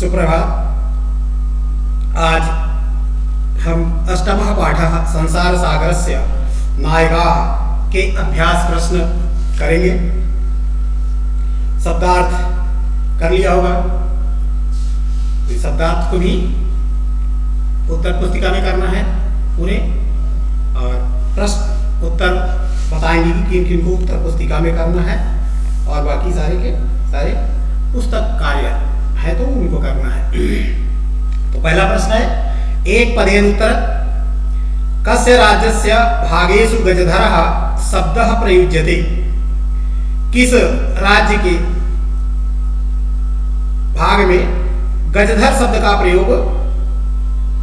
सुप्रभात। आज हम अष्टमः पाठः संसार सागरस्य नायिकाः के अभ्यास प्रश्न करेंगे। शब्दार्थ कर लिया होगा, तो शब्दार्थ को भी उत्तर पुस्तिका में करना है पूरे, और प्रश्न उत्तर बताएंगे कि किन किन को उत्तर पुस्तिका में करना है, और बाकी सारे के सारे पुस्तक कार्य है तो उनको करना है। तो पहला प्रश्न है, एक पदेन उत्तर कस्य राज्यस्य भागेषु गजधरः शब्दः प्रयुज्यते। किस राज्य के भाग में गजधर शब्द का प्रयोग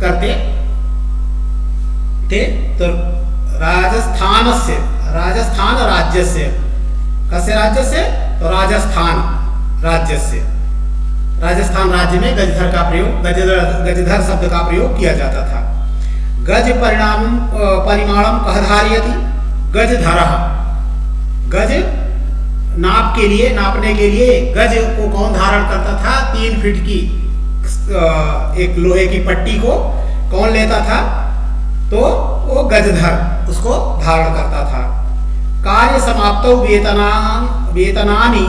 करते थे? तो राजस्थान राज्यस्य, कस्य राज्यस्य? तो राजस्थान राज्यस्य, राजस्थान राज्य में गजधर का प्रयोग, गजधर शब्द का प्रयोग किया जाता था। गज परिमाणम कह धारयति गजधरः। गज नापने के लिए गज को कौन धारण करता था? 3 फीट की एक लोहे की पट्टी को कौन लेता था? तो वो गजधर उसको धारण करता था। कार्य समाप्तौ वेतनानि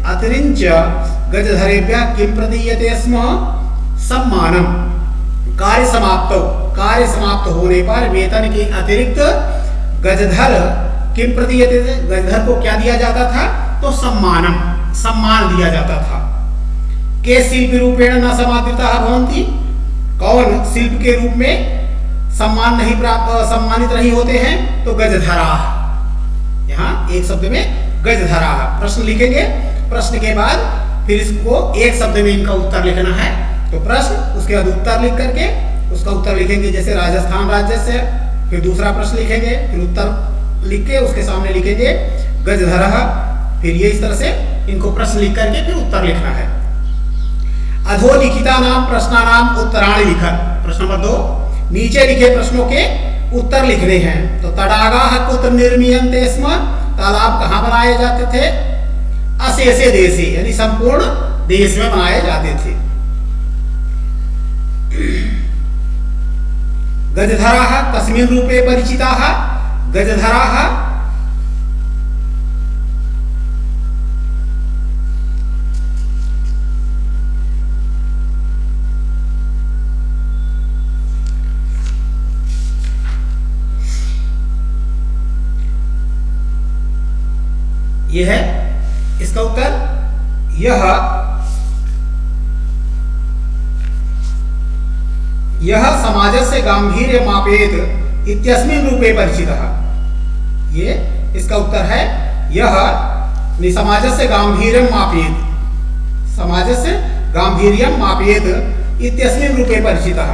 अतिरिञ्च गजधरेभ्यः किं प्रदीयते स्म? सम्मानम। कार्य समाप्त होने पर वेतन के अतिरिक्त गजधर किं प्रदीयते, गजधर को क्या दिया जाता था? तो सम्मान दिया जाता था। के शिल्प रूपेण न समादृताः भवन्ति। कौन शिल्प के रूप में सम्मानित नहीं होते हैं? तो गजधराः। यहाँ एक शब्द में गजधराः प्रश्न लिखेंगे। प्रश्न के बाद फिर इसको एक शब्द में इनका उत्तर लिखना है। तो प्रश्न, उसके बाद उत्तर लिख करके उसका उत्तर लिखेंगे। जैसे राजस्थान राज्य से, फिर दूसरा प्रश्न लिखेंगे, फिर उत्तर लिख के उसके सामने लिखेंगे गजधरः। फिर ये इस तरह से इनको प्रश्न लिख करके फिर उत्तर लिखना है। अधोलिखितानां प्रश्नानां उत्तराणि लिखत। प्रश्न नंबर 2, नीचे लिखे प्रश्नों के उत्तर लिखने हैं। तो तडागाः कुत्र निर्मीयन्ते स्म। तालाब कहाँ बनाए जाते थे? अशेषे देशे, यानी संपूर्ण देश में बनाए जाते थे। गजधराः कस्मिन् रूपे परिचिताः? गजधराः यह है इसका उत्तर। यह समाजस्य गांभीर्य मापेत इत्यस्मिन् रूपे परिचितः। ये इसका उत्तर है। यह समाजस्य गांभीर्यं मापेत, समाजस्य गांभीर्यं मापेत इत्यस्मिन् रूपे परिचितः।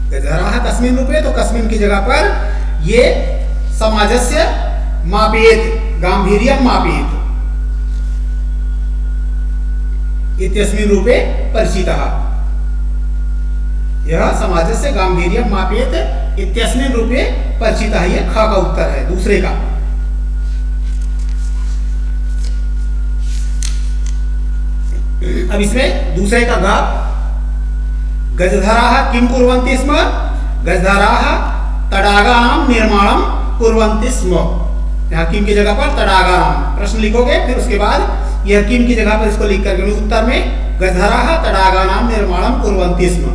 गजधरः कस्मिन् रूपे, तो कस्मिन् की जगह पर ये समाजस्य मापेत, गांभीर्यं मापेत इत्यस्मिन् रूपे परिचितः। यह समाजस्य गांभीर्यं मापेत इत्यस्मिन् रूपे परिचितः। ये ख का उत्तर है, दूसरे का। अब इसमें दूसरे का ग, गजधराः किं कुर्वन्ति स्म? गजधराः तडागानां निर्माणं कुर्वन्ति स्म। यहाँ किम की जगह पर तडागानां प्रश्न लिखोगे, फिर उसके बाद यह किम की जगह पर इसको लिख करके उत्तर में गजधराः तडागानां निर्माणं कुर्वन्ति स्म।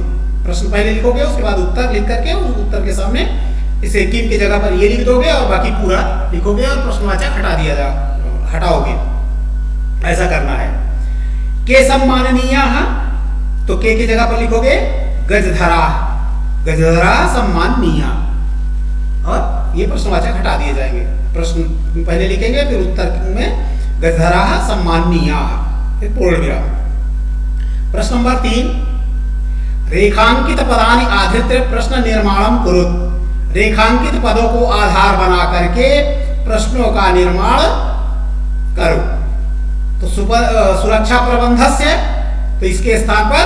प्रश्न पहले लिखोगे, उसके बाद उत्तर लिख करके उत्तर के सामने इसे किम की जगह पर ये लिख दोगे और बाकी पूरा लिखोगे और प्रश्नवाचक हटाओगे। ऐसा करना है। के सम्माननीयाः, तो के की जगह पर लिखोगे गजधराः, गजधराः सम्माननीयाः, और ये प्रश्नवाचक हटा दिए जाएंगे। प्रश्न पहले लिखेंगे, फिर उत्तर में गजधराः सम्माननीयाः, फिर पूर्ण विराम। प्रश्न नंबर 3, रेखांकित पदानि आधृत्य प्रश्न निर्माणं कुरुत। रेखांकित पदों को आधार बना करके प्रश्नों का निर्माण करो। तो सुरक्षा प्रबंधस्य, तो इसके स्थान पर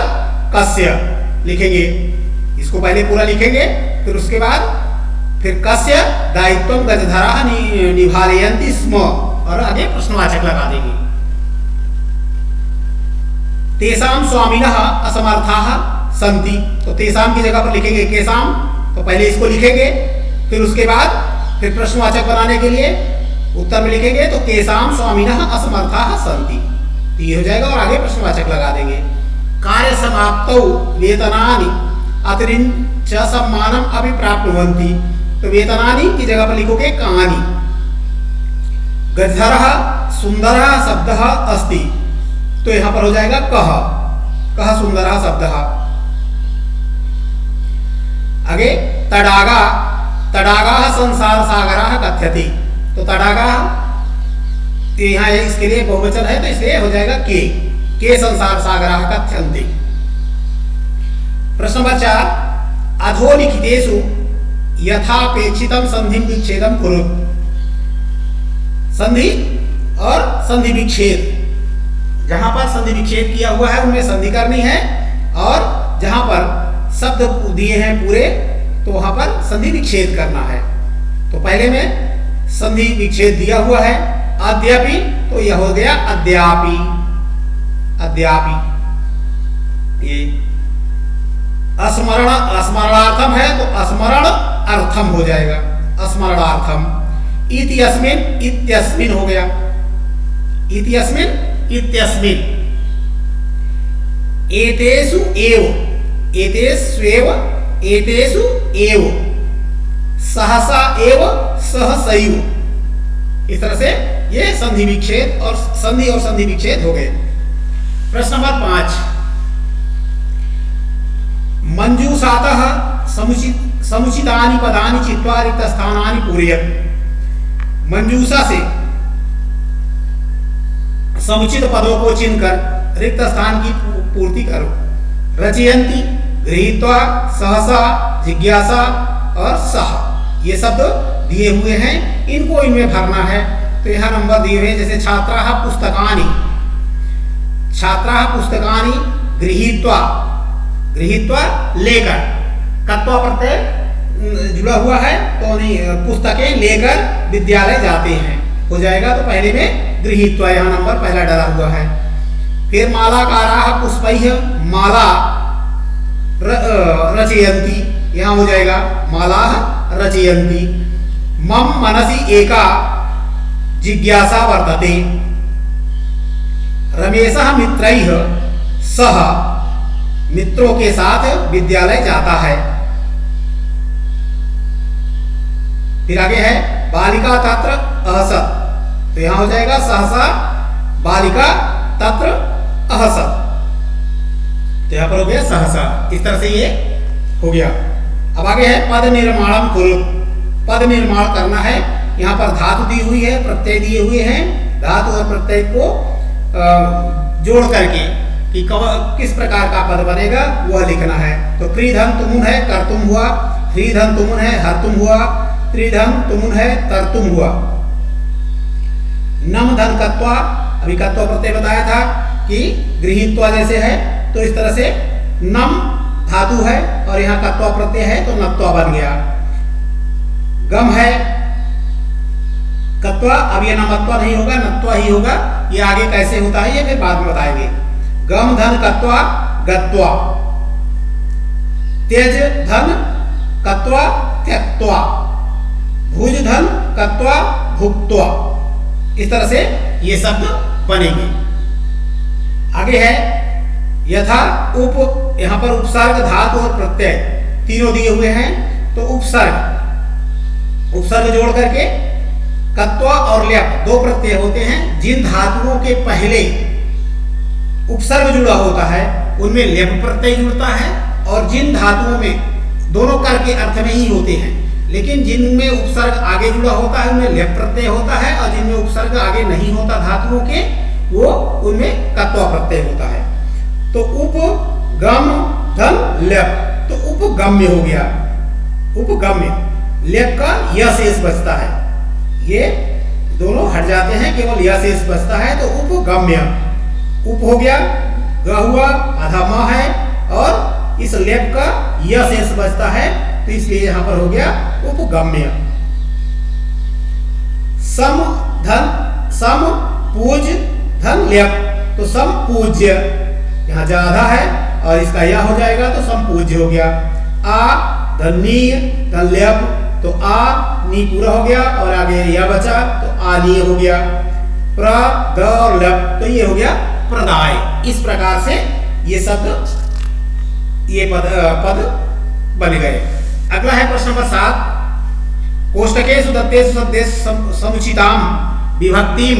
कस्य लिखेंगे। इसको पहले पूरा लिखेंगे, फिर उसके बाद फिर कस्य दायित्वं गजधराः निभारयन्ति स्म, और आगे प्रश्नवाचक लगा देंगे। तेषाम स्वामिनः असमर्थाः सन्ति, तो तेषाम की जगह पर लिखेंगे केषाम, तो पहले इसको लिखेंगे, फिर उसके बाद फिर प्रश्नवाचक बनाने के लिए उत्तर में लिखेंगे तो केषाम स्वामिनः असमर्थाः सन्ति, तो ये हो जाएगा और आगे प्रश्नवाचक लगा देंगे। कार्य समाप्तौ वेतनानि अतिरिञ्च सम्मानम अपि प्राप्नुवन्ति, तो वेतनानि की जगह पर लिखोगे कानि। गजधरः सुंदरः शब्दः अस्ति, तो यहां पर हो जाएगा कः, कः सुंदरः शब्दः। आगे तडागा, तडागाः संसार सागरः कथ्यति, तो तडागाः यहाँ इसके लिए बहुवचन है तो इसलिए हो जाएगा के संसार सागरः कथ्यन्ति। प्रश्न नंबर 4, अधोलिखितेषु यथापेक्षितं संधि विच्छेदं कुरुत्। संधि और संधि विच्छेद, जहां पर संधि विच्छेद किया हुआ है उनमें संधि करनी है, और जहां पर शब्द दिए हैं पूरे तो वहां पर संधि विच्छेद करना है। तो पहले में संधि विच्छेद दिया हुआ है अद्यापि, तो यह हो गया अद्यापि, अद्यापि। ये स्मरण स्मरणार्थम है तो स्मरण अर्थम हो जाएगा, स्मरणार्थम। इत्यस्मिन, इत्यस्मिन हो गया, इत्यस्मिन, इत्यस्मिन। एतेषु एव, एतेष्वेव, एतेषु एव। सहसा एव, सहसैव। इस तरह से ये संधि विच्छेद और संधि विच्छेद हो गए। प्रश्न नंबर 5, मंजूषातः समुचितानि पदानि चित्वा रिक्त स्थानानि पूरयत्। मंजूषा से समुचित पदों को चुनकर रिक्त स्थान की पूर्ति करो। रचयन्ति, गृहीत्वा, सहसा, जिज्ञासा और सह, ये शब्द दिए हुए हैं, इनको इनमें भरना है। तो यहाँ नंबर दिए हुए जैसे छात्राः पुस्तकानि, छात्राः पुस्तकानि गृहीत्वा, गृहीत्वा लेकर, कत्वा प्रत्यय जुड़ा हुआ है तो नहीं, पुस्तकें लेकर विद्यालय जाते हैं हो जाएगा। तो पहले में गृहीत्वा, यहाँ नंबर पहला डरा हुआ है। फिर मालाकाराः पुष्पैः माला रचयन्ति, यहाँ हो जाएगा मालाः रचयन्ति। मम मनसि एका जिज्ञासा वर्तते। रमेशः मित्रैः सह, मित्रों के साथ विद्यालय जाता है। फिर आगे है बालिका तत्र अहसत, तो यहां हो जाएगा सहसा बालिका तत्र अहसत, तो यहां पर हो गया सहसा। इस तरह से ये हो गया। अब आगे है पद निर्माणम कुरु, पद निर्माण करना है। यहाँ पर धातु दी हुई है, प्रत्यय दिए हुए हैं, धातु और प्रत्यय को जोड़ करके कि किस प्रकार का पद बनेगा वह लिखना है। तो क्रीधन तुमुन है, कर्तुम हुआ। ह्रीधन तुमुन है, हरतुम हुआ। त्रिधन तुमुन है, तरतुम हुआ। नम धन कत्वा, अभी कत्वा प्रत्यय बताया था कि गृहीत्वा जैसे है, तो इस तरह से नम धातु है और यहाँ कत्वा प्रत्यय है तो नत्वा बन गया। गम है, कत्वा, अब ये नमत्वा नहीं होगा, नत्वा ही होगा। ये आगे कैसे होता है ये फिर बाद में बताएंगे। गम धन कत्वा गत्वा। तेज धन कत्वा त्यक्त्वा। भुज धन कत्वा भुक्त्वा। इस तरह से ये शब्द बनेंगे। आगे है यथा उप, यहां पर उपसर्ग, धातु और प्रत्यय तीनों दिए हुए हैं, तो उपसर्ग, उपसर्ग जोड़ करके कत्वा और ल्यप दो प्रत्यय होते हैं। जिन धातुओं के पहले उपसर्ग जुड़ा होता है उनमें ल्यप प्रत्यय जुड़ता है, और जिन धातुओं में दोनों कर के अर्थ में ही होते हैं, लेकिन जिनमें उपसर्ग आगे जुड़ा होता है उनमें ल्यप प्रत्यय होता है, और जिनमें उपसर्ग आगे नहीं होता धातुओं के, वो उनमें कत्वा प्रत्यय होता है। तो उप, गम, धन, ल्यप, तो उपगम्य हो गया। उपगम्य, ल्यप का य शेष बचता है, ये दोनों हट जाते हैं, केवल य शेष बचता है, तो उपगम्य। उप हो गया, ग हुआ, आधा म है, और इस लेप का य शेष बचता है, तो इसलिए यहां पर हो गया उपगम्य। सम धन, सम पूज धन लेप, तो सम पूज्य, यहाँ जा आधा है और इसका या हो जाएगा तो समपूज्य हो गया। आ धनी ल्यप तो आ नी पूरा हो गया और आगे या बचा तो आनी हो गया। प्र द और लप तो ये हो गया प्रदाय। इस प्रकार से ये शब्द ये पद बन गए। अगला है प्रश्न नंबर 7। कोष्टकेषु दत्तेषु शब्देषु समुचितां विभक्तिं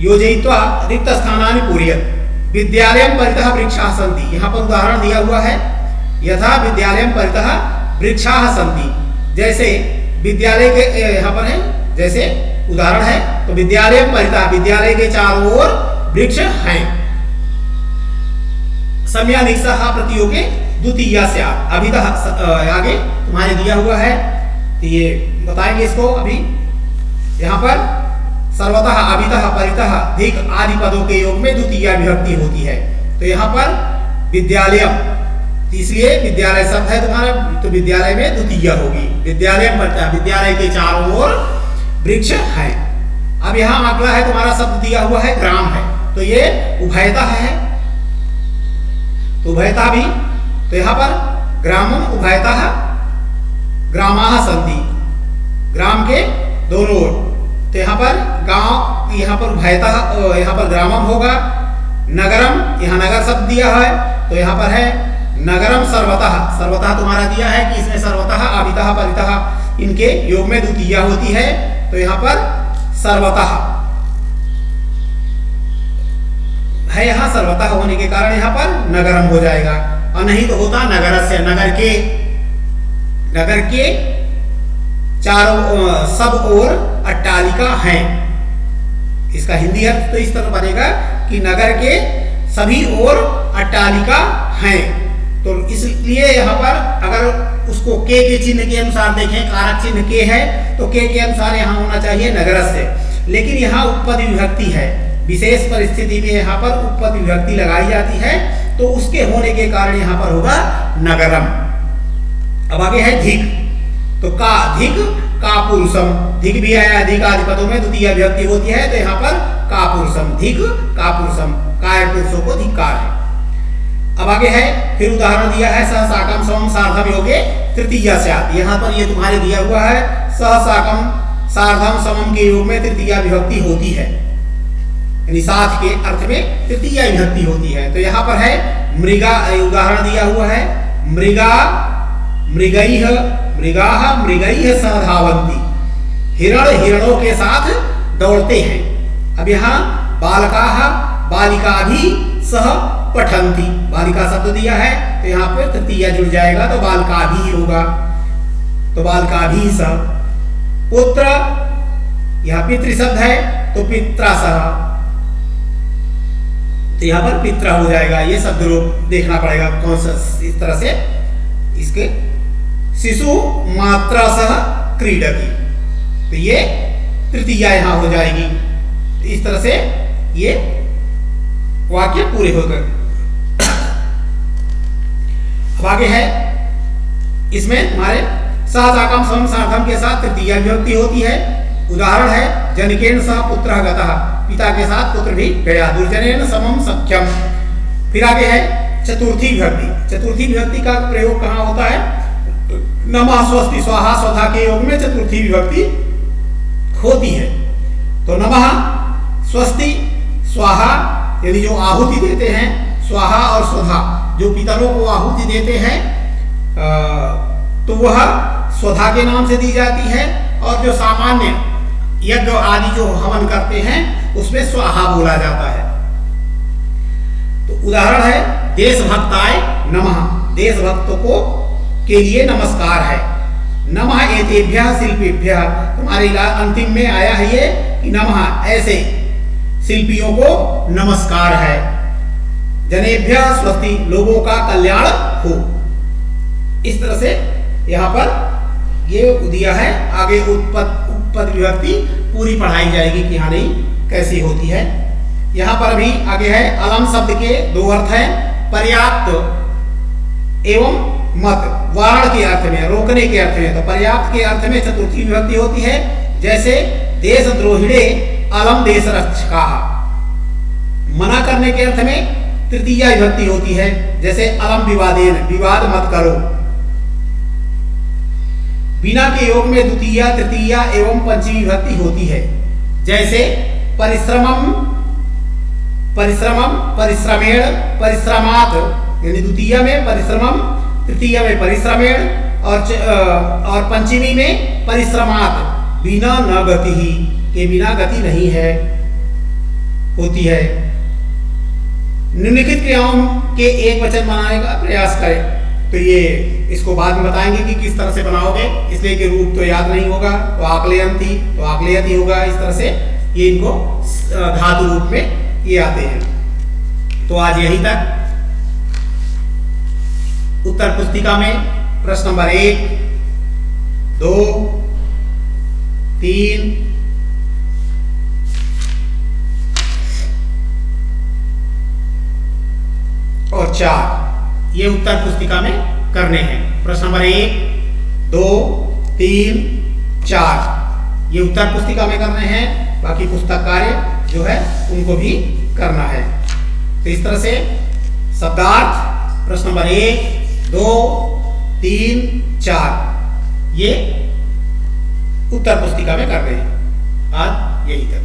योजयित्वा रिक्तस्थानानि पूरयेत्। विद्यालयं परितः वृक्षाः सन्ति। यहाँ पर उदाहरण दिया हुआ है, यथा विद्यालयं परितः वृक्षाः सन्ति। जैसे विद्यालय के यहाँ पर है, जैसे उदाहरण है तो विद्यालयं परितः विद्यालय के चारों ओर वृक्ष हैं। सम्या निस्सह प्रतियोगे द्वितीया स्यात्। अभी तक आगे तुम्हारे दिया हुआ है तो ये बताएंगे इसको। अभी यहाँ पर सर्वतः अभितः परितः धिक आदि पदों के योग में द्वितीया विभक्ति होती है। तो यहाँ पर विद्यालयम, इसलिए विद्यालय शब्द है तुम्हारा तो विद्यालय में द्वितीया होगी। विद्यालयम परितः विद्यालय के चारों ओर वृक्ष है। अब यहाँ अगला है तुम्हारा शब्द दिया हुआ है ग्राम है, तो ये उभयता है। तो उभयता भी तो यहाँ पर ग्रामम उभयता ग्रामाः सन्ति। ग्राम के दोनों ओर तो यहाँ पर गांव, यहाँ पर उभयता, यहाँ पर ग्रामम होगा। नगरम, यहाँ नगर शब्द दिया है तो यहाँ पर है नगरम सर्वतः। सर्वतः तुम्हारा दिया है कि इसमें सर्वतः अभितः परितः इनके योग में द्वितीया होती है। तो यहाँ पर सर्वतः है, यहाँ सर्वतः होने के कारण यहाँ पर नगरम हो जाएगा और नहीं तो होता नगरस्य। नगर के चारों सब ओर अट्टालिका हैं। इसका हिंदी अर्थ तो इस तरह बनेगा कि नगर के सभी ओर अट्टालिका हैं। तो इसलिए यहाँ पर अगर उसको के चिन्ह के अनुसार देखें, कारक चिन्ह के है तो के अनुसार यहाँ होना चाहिए नगरस्य। लेकिन यहाँ उपपद विभक्ति है, विशेष परिस्थिति में यहाँ पर उपपद विभक्ति लगाई जाती है तो उसके होने के कारण यहाँ पर होगा नगरम। अब आगे है धिक, तो का धिक कापुरुषम। धिक भी आया, धिक आदि पदों में द्वितीय विभक्ति होती है तो यहाँ पर कापुरुषम, धिक कापुरुषम, काय पुरुषों को धिक्कार है। अब आगे है फिर उदाहरण दिया है सहसाकम समम सार्धम योगे तृतीया स्यात्। यहाँ पर ये तुम्हारे दिया हुआ है सहसाकम सार्धम समम के योग में तृतीया विभक्ति होती है, यानी साथ के अर्थ में तृतीया विभक्ति होती है। तो यहाँ पर है मृगा, उदाहरण दिया हुआ है मृगा मृगैः मृगाः मृगैः सह धावन्ति। हिरण हिरणों के साथ दौड़ते हैं। अब यहाँ बालकाः बालिका भी सह पठन्ति। बालिका शब्द दिया है तो यहाँ पर तृतीया जुड़ जाएगा तो बालका भी होगा, तो बालका भी सह। पुत्र, यहाँ पितृ शब्द है तो पित्रा सह, तो यहाँ पर पित्रा हो जाएगा। ये शब्द रूप देखना पड़ेगा कौन सा, इस तरह से इसके। शिशु मात्रा सह क्रीडति, तो ये तृतीया यहाँ हो जाएगी। तो इस तरह से ये वाक्य पूरे हो गए। अब आगे है इसमें हमारे सहसाकम समम सार्धम के साथ तृतीया विभक्ति होती है। उदाहरण है जनकेन सह पुत्रः गतः, पिता के साथ पुत्र भी गया। दुर्जनेन समम सख्यम। फिर आगे है चतुर्थी विभक्ति। चतुर्थी विभक्ति का प्रयोग कहाँ होता है? नमः स्वस्ति स्वाहा स्वधा के योग में चतुर्थी विभक्ति होती है। तो नमः स्वस्ति स्वाहा, यदि जो आहुति देते हैं, स्वाहा और स्वधा जो पितरों को आहुति देते हैं तो वह स्वधा के नाम से दी जाती है, और जो सामान्य यज्ञ आदि जो हवन करते हैं उसमें स्वाहा बोला जाता है। तो उदाहरण है देशभक्ताय नमः, देशभक्तों को के लिए नमस्कार है। नमः एतेभ्यः शिल्पीभ्यः, तुम्हारे अंतिम में आया है ये कि नमः ऐसे शिल्पियों को नमस्कार है। जनेभ्यः स्वस्ति, लोगों का कल्याण हो। इस तरह से यहाँ पर ये दिया है। आगे उपपद विभक्ति पूरी पढ़ाई जाएगी कि हाँ नहीं कैसी होती है। यहाँ पर भी आगे है अलम शब्द के दो अर्थ हैं, पर्याप्त एवं मत, वारण के अर्थ में, रोकने के अर्थ में। तो पर्याप्त के अर्थ में चतुर्थी विभक्ति होती है। जैसे देशद्रोहिणे अलम देशरक्षकाः, मना करने करने के अर्थ में तृतीया विभक्ति होती है, जैसे अलम विवादेन, विवाद मत करो। बिना के योग में द्वितीया, तृतीया एवं पंचमी विभक्ति होती है, जैसे परिश्रमम, परिश्रमम, परिश्रमेण, परिश्रमात्, यानी द्वितीया में परिश्रमम, तृतीया में परिश्रमेण और पंचमी में परिश्रमात्। बिना न गति ही, के बिना गति नहीं है, होती है। निम्नलिखित क्रियाओं के एक वचन बनाने का प्रयास करें। तो ये इसको बाद में बताएंगे कि किस तरह से बनाओगे, इसलिए कि रूप तो याद नहीं होगा, तो आकलयंती तो आकलयति होगा। इस तरह से ये इनको धातु रूप में ये आते हैं। तो आज यही तक। उत्तर पुस्तिका में प्रश्न नंबर 1, 2, 3, और 4 ये उत्तर पुस्तिका में करने हैं। प्रश्न नंबर 1, 2, 3, 4 ये उत्तर पुस्तिका में करने हैं। बाकी पुस्तक कार्य जो है उनको भी करना है। तो इस तरह से शब्दार्थ प्रश्न नंबर 1, 2, 3, 4 ये उत्तर पुस्तिका में करने हैं। आज यही तक।